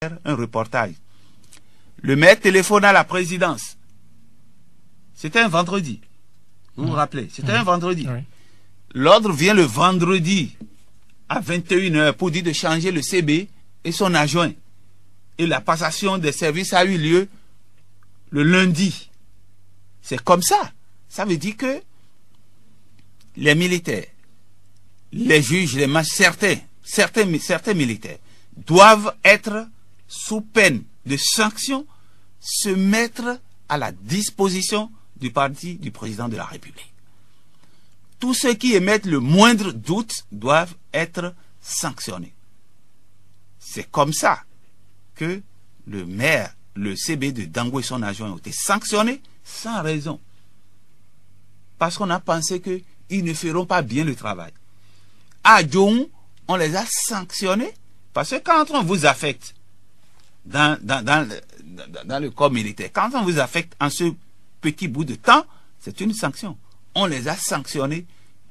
un reportage. Le maire téléphone à la présidence. C'était un vendredi. Vous vous rappelez? C'était un vendredi. Oui. L'ordre vient le vendredi à 21h pour dire de changer le CB et son adjoint. Et la passation des services a eu lieu le lundi. C'est comme ça. Ça veut dire que les militaires, les juges, les magistrats, certains militaires doivent être sous peine de sanctions, se mettre à la disposition du parti du président de la République. Tous ceux qui émettent le moindre doute doivent être sanctionnés. C'est comme ça que le maire, le CB de Dango et son adjoint ont été sanctionnés sans raison. Parce qu'on a pensé qu'ils ne feront pas bien le travail. À Djoun, on les a sanctionnés parce que quand on vous affecte dans le corps militaire, quand on vous affecte en ce petit bout de temps, c'est une sanction. On les a sanctionnés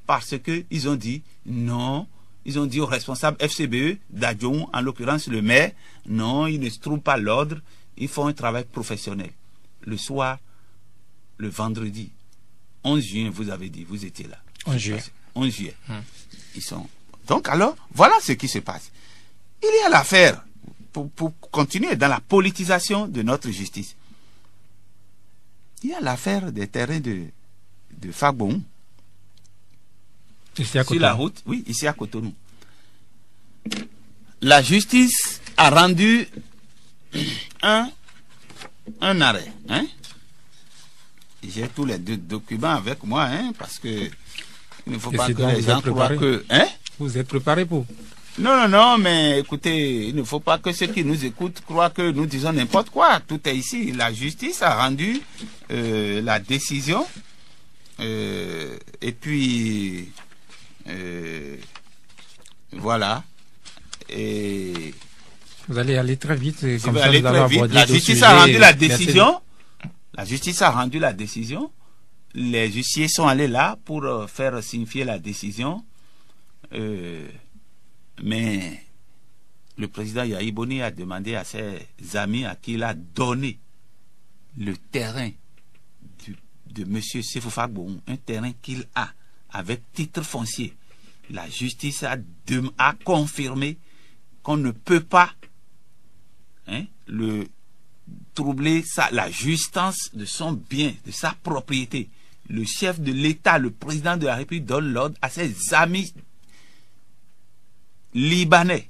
parce qu'ils ont dit non, ils ont dit aux responsables FCBE, d'Adjoun, en l'occurrence le maire, non, ils ne se trouvent pas l'ordre, ils font un travail professionnel. Le soir, le vendredi, 11 juin, vous avez dit, vous étiez là. 11 juillet. 11 juillet. Ils sont... Donc alors, voilà ce qui se passe. Il y a l'affaire, pour continuer dans la politisation de notre justice, il y a l'affaire des terrains de Fagbon. Ici à Sur la route, oui, ici à Cotonou. La justice a rendu un arrêt. Hein? J'ai tous les documents avec moi, hein, parce que il ne faut pas que les gens croient que... Hein? Vous êtes préparé pour? Non, mais écoutez, il ne faut pas que ceux qui nous écoutent croient que nous disons n'importe quoi. Tout est ici. La justice a rendu la décision. Et puis, voilà. Et vous allez aller très vite. Comme ça, aller très vite. La justice a rendu la décision. La justice a rendu la décision. Les huissiers sont allés là pour faire signifier la décision. Mais le président Yahi Boni a demandé à ses amis à qui il a donné le terrain de M. Sefou Fagbon, un terrain qu'il a avec titre foncier. La justice a confirmé qu'on ne peut pas le troubler la justesse de son bien, de sa propriété. Le chef de l'État, le président de la République, donne l'ordre à ses amis libanais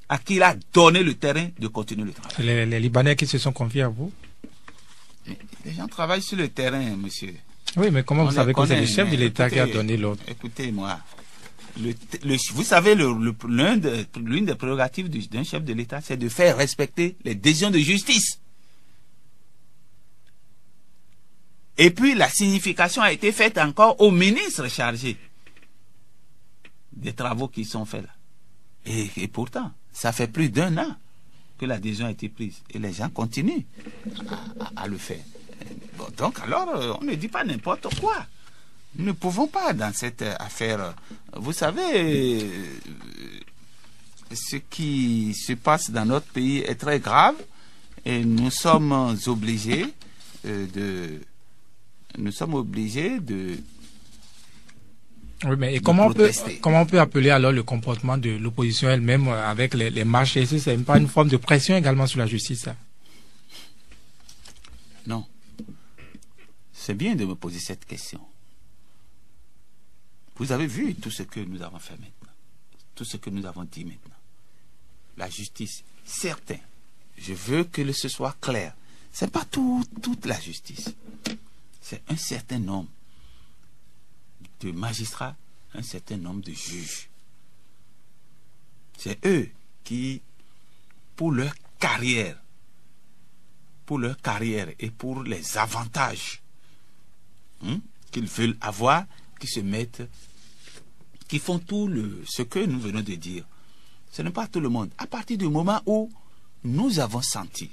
à qui il a donné le terrain de continuer le travail. Les Libanais qui se sont confiés à vous? Les gens travaillent sur le terrain, monsieur. Oui, mais comment vous savez que c'est le chef de l'État qui a donné l'ordre? Écoutez-moi. Vous savez, l'une des prérogatives d'un chef de l'État, c'est de faire respecter les décisions de justice. Et puis, la signification a été faite encore au ministre chargé des travaux qui sont faits là. Et pourtant, ça fait plus d'1 an que la décision a été prise. Et les gens continuent à le faire. Bon, donc alors, on ne dit pas n'importe quoi. Nous ne pouvons pas dans cette affaire. Vous savez, ce qui se passe dans notre pays est très grave. Et nous sommes obligés Oui, mais comment on peut appeler alors le comportement de l'opposition elle-même avec les marches? Est-ce que ce n'est pas une forme de pression également sur la justice, ça? Non. C'est bien de me poser cette question. Vous avez vu tout ce que nous avons fait maintenant. Tout ce que nous avons dit maintenant. La justice, certain. Je veux que ce soit clair. Ce n'est pas toute la justice. C'est un certain nombre de magistrats, un certain nombre de juges. C'est eux qui, pour leur carrière et pour les avantages qu'ils veulent avoir, qui se mettent, qui font tout ce que nous venons de dire. Ce n'est pas tout le monde. À partir du moment où nous avons senti,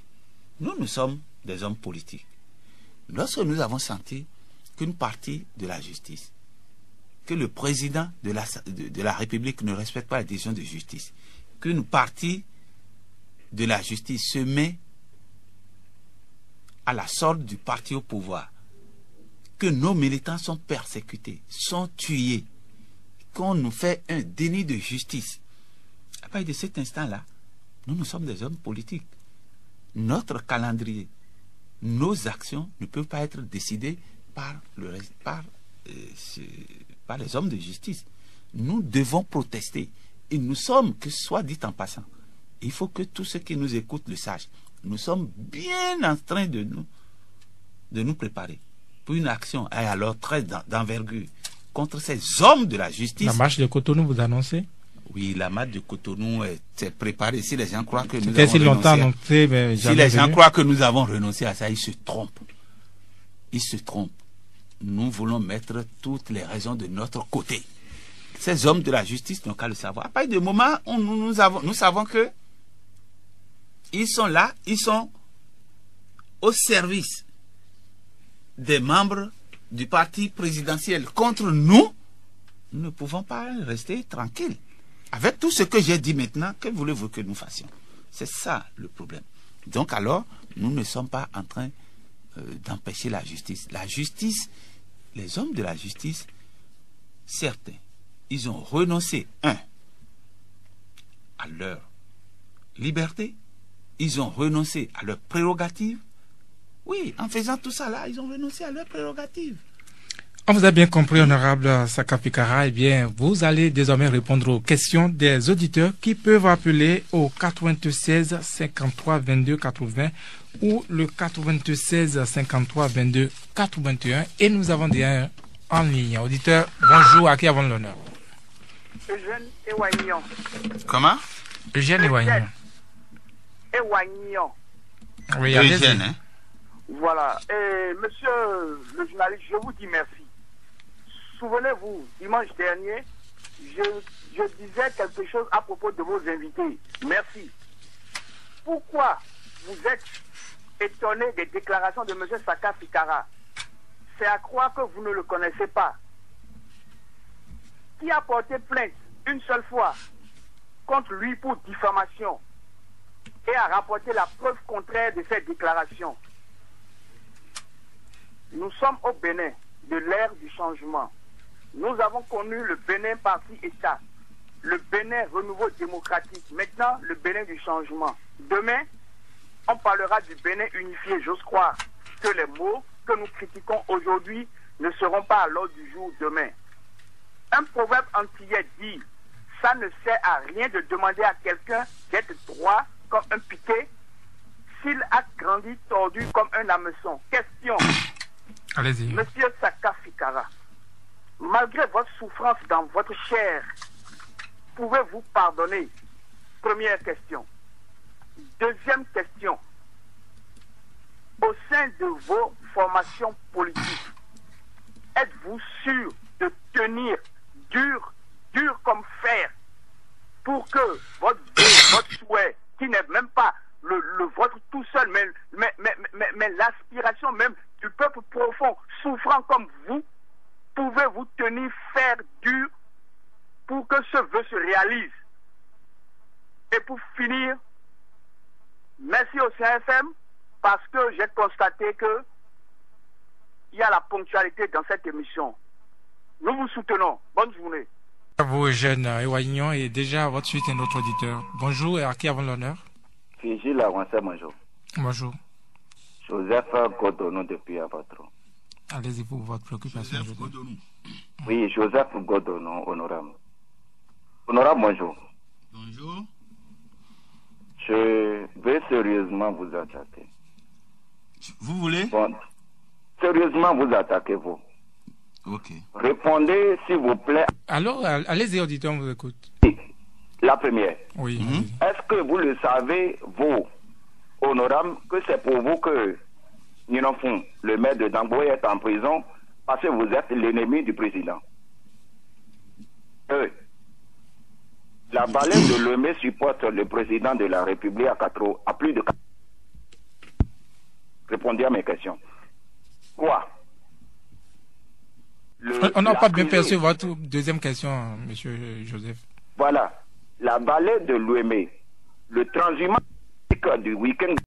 nous sommes des hommes politiques, lorsque nous avons senti qu'une partie de la justice, que le président de la République ne respecte pas la décision de justice, qu'une partie de la justice se met à la sorte du parti au pouvoir, que nos militants sont persécutés, sont tués, qu'on nous fait un déni de justice, à partir de cet instant-là, nous sommes des hommes politiques. Notre calendrier, nos actions ne peuvent pas être décidées par les hommes de justice. Nous devons protester. Et nous sommes, que ce soit dit en passant, il faut que tous ceux qui nous écoutent le sachent. Nous sommes bien en train de nous préparer pour une action, et alors très d'envergure, contre ces hommes de la justice. La marche de Cotonou, vous annoncez? Oui, la marche de Cotonou est préparée. Si les gens croient que nous avons renoncé à ça, ils se trompent. Ils se trompent. Nous voulons mettre toutes les raisons de notre côté. Ces hommes de la justice n'ont qu'à le savoir. À partir du moment où nous savons que ils sont là, ils sont au service des membres du parti présidentiel contre nous, nous ne pouvons pas rester tranquilles. Avec tout ce que j'ai dit maintenant, que voulez-vous que nous fassions? C'est ça le problème. Donc alors, nous ne sommes pas en train d'empêcher la justice. La justice, les hommes de la justice, certains, ils ont renoncé, à leur liberté, ils ont renoncé à leurs prérogatives. Oui, en faisant tout ça là, ils ont renoncé à leurs prérogatives. On vous a bien compris, honorable Saka Pikara. Eh bien, vous allez désormais répondre aux questions des auditeurs qui peuvent appeler au 96 53 22 80 ou le 96 53 22 81. Et nous avons déjà en ligne. Auditeur, bonjour, à qui avons l'honneur? Eugène Ewaignan. Comment? Eugène Ewaignan. Ewaignan. Oui, Eugène, hein? Voilà. Et monsieur le journaliste, je vous dis merci. Souvenez-vous, dimanche dernier, je disais quelque chose à propos de vos invités. Merci. Pourquoi vous êtes étonné des déclarations de monsieur Saka Pikara? C'est à croire que vous ne le connaissez pas. Qui a porté plainte une seule fois contre lui pour diffamation et a rapporté la preuve contraire de cette déclaration? Nous sommes au Bénin de l'ère du changement. Nous avons connu le Bénin parti-État, le Bénin renouveau démocratique, maintenant le Bénin du changement. Demain, on parlera du Bénin unifié. J'ose croire que les mots que nous critiquons aujourd'hui ne seront pas à l'ordre du jour demain. Un proverbe antillais dit « Ça ne sert à rien de demander à quelqu'un d'être droit comme un piquet s'il a grandi tordu comme un hameçon. » Question. Allez-y. Monsieur Saka Pikara, malgré votre souffrance dans votre chair, pouvez-vous pardonner? Première question. Deuxième question. Au sein de vos formations politiques, êtes-vous sûr de tenir dur comme fer pour que votre souhait, qui n'est même pas le vôtre tout seul, mais l'aspiration même du peuple profond, souffrant comme vous, pouvez-vous tenir fer dur pour que ce vœu se réalise? Et pour finir, merci au CFM parce que j'ai constaté que il y a la ponctualité dans cette émission. Nous vous soutenons. Bonne journée. À vous, Eugène Ewaignan, et déjà à votre suite un autre auditeur. Bonjour, et à qui avons l'honneur? Fiji Lawance, bonjour. Bonjour. Joseph Godonou depuis Avatro. Allez-y pour votre préoccupation. Joseph Godonou. Oui, Joseph Godonou, honorable. Honorable, bonjour. Bonjour. Je vais sérieusement vous attaquer. Vous voulez? Bon, sérieusement vous attaquez, vous. Ok. Répondez, s'il vous plaît. Alors, allez-y, auditeur, on vous écoute. La première. Oui. Est-ce que vous le savez, vous, honorable, que c'est pour vous que Ninofon, le maire de Dangboye, est en prison parce que vous êtes l'ennemi du président? La baleine de Lemay supporte le président de la République à plus de 4. Répondez à mes questions. Quoi? On n'a pas bien perçu votre deuxième question, monsieur Joseph. Voilà. La baleine de Lemay, le transhumant du week-end